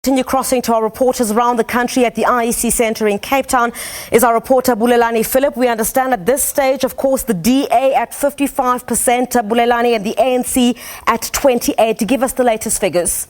Continue crossing to our reporters around the country. At the IEC Centre in Cape Town is our reporter Bulelani Phillip. We understand at this stage, of course, the DA at 55%, Bulelani, and the ANC at 28%. Give us the latest figures.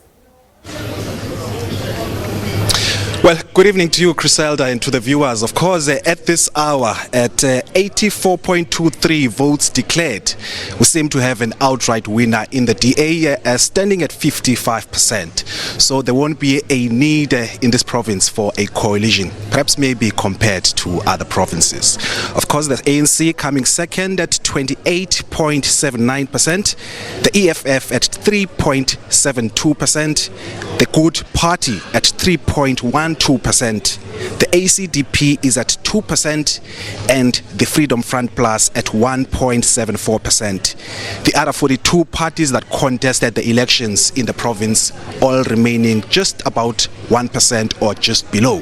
Well, good evening to you, Criselda, and to the viewers. Of course, at this hour, at 84.23 votes declared, we seem to have an outright winner in the DA, standing at 55%. So there won't be a need in this province for a coalition, perhaps maybe compared to other provinces. Of course, the ANC coming second at 28.79%, the EFF at 3.72%, the Good Party at 3.12%, the ACDP is at 2%, and the Freedom Front Plus at 1.74%. The other 42 parties that contested the elections in the province all remaining just about 1% or just below.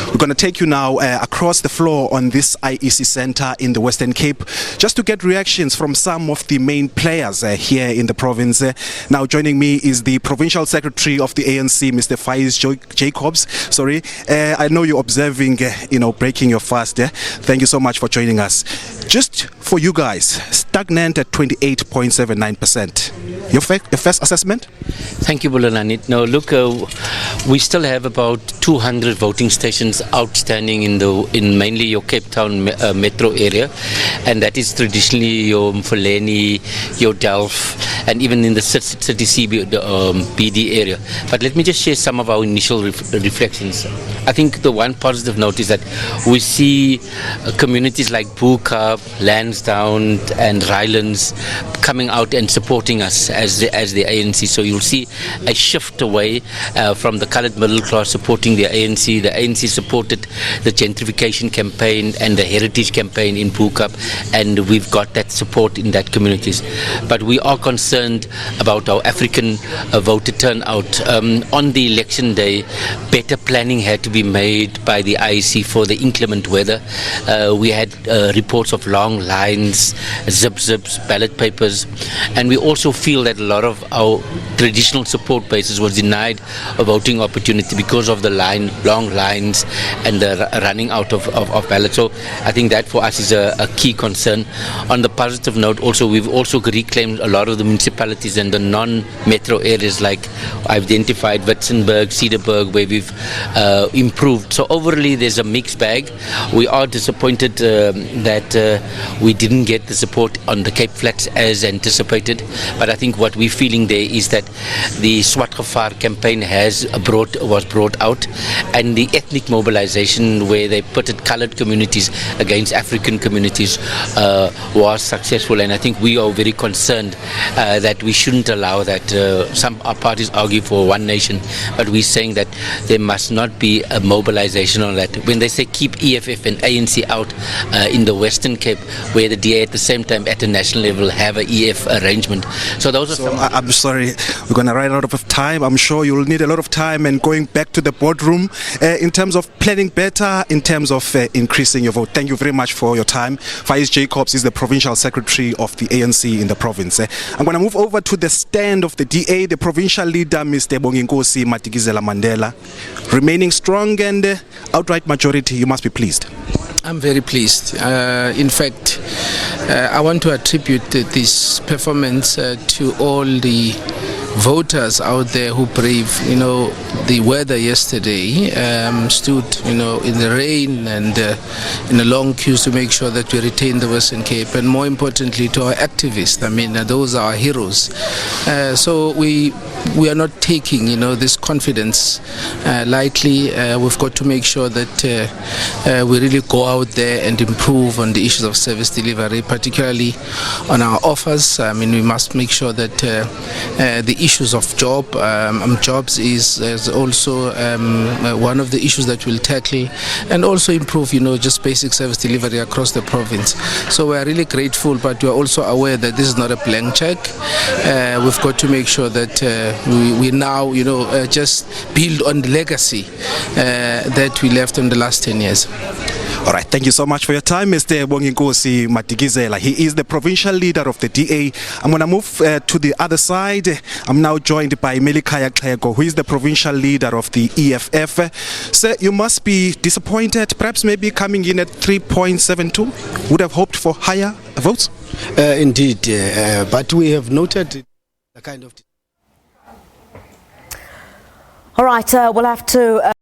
We're going to take you now across the floor on this IEC Centre in the Western Cape just to get reactions from some of the main players here in the province. Now joining me is the Provincial Secretary of the ANC, Mr. Faiz Jacobs. Sorry, I know you're observing, breaking your fast. Thank you so much for joining us. Just for you guys, stagnant at 28.79%. Your first assessment? Thank you, Bulelani. Now, look, we still have about 200 voting stations outstanding in mainly your Cape Town metro area, and that is traditionally your Bulelani, your Delft, and even in the city BD area. But let me just share some of our initial reflections. I think the one positive note is that we see communities like Bulelani, Lansdowne, and Rylands coming out and supporting us as the ANC. So you'll see a shift away from the coloured middle class supporting the ANC. The ANC supported the gentrification campaign and the heritage campaign in Bulelani, and we've got that support in that communities. But we are concerned about our African voter turnout. On the election day, better planning had to be made by the IEC for the inclement weather. We had reports of long lines, zips, ballot papers, and we also feel that a lot of our traditional support bases was denied a voting opportunity because of the long lines and the running out of ballots. So I think that for us is a key concern. On the positive note, also we've also reclaimed a lot of the municipalities and the non-metro areas, like identified Witzenberg, Cedarburg, where we've improved. So overall, there's a mixed bag. We are disappointed that we didn't get the support on the Cape Flats as anticipated, but I think what we're feeling there is that the Swatgevaar campaign was brought out, and the ethnic mobilization where they pitted coloured communities against African communities was successful, and I think we are very concerned that we shouldn't allow that. Some parties argue for one nation, but we're saying that there must not be a mobilization on that. When they say keep EFF and ANC out in the Western Cape, where the DA at the same time at the national level have a EF arrangement. So those are some. I'm sorry, we're going to run out of time. I'm sure you'll need a lot of time and going back to the boardroom in terms of planning better, in terms of increasing your vote. Thank you very much for your time. Faiz Jacobs is the Provincial Secretary of the ANC in the province. I'm going to move over to the stand of the DA, the provincial leader, Mr. Bonginkosi Matikizela Mandela. Remaining strong and outright majority, you must be pleased. I'm very pleased. In fact, I want to attribute this performance to all the voters out there who braved, the weather yesterday, stood, in the rain and in a long queues to make sure that we retain the Western Cape, and more importantly to our activists. Those are our heroes. So we are not taking, this confidence lightly. We've got to make sure that we really go out there and improve on the issues of service delivery, particularly on our offers. We must make sure that the issues of jobs is also one of the issues that we'll tackle, and also improve, just basic service delivery across the province. So we're really grateful, but we're also aware that this is not a blank check. We've got to make sure that we now, just build on the legacy that we left in the last 10 years. All right, thank you so much for your time, Mr. Bonginkosi Matikizela. He is the provincial leader of the DA. I'm going to move to the other side. I'm now joined by Melikaya Xhego, who is the provincial leader of the EFF. Sir, you must be disappointed, perhaps maybe coming in at 3.72. Would have hoped for higher votes? Indeed, but we have noted the kind of... All right, we'll have to...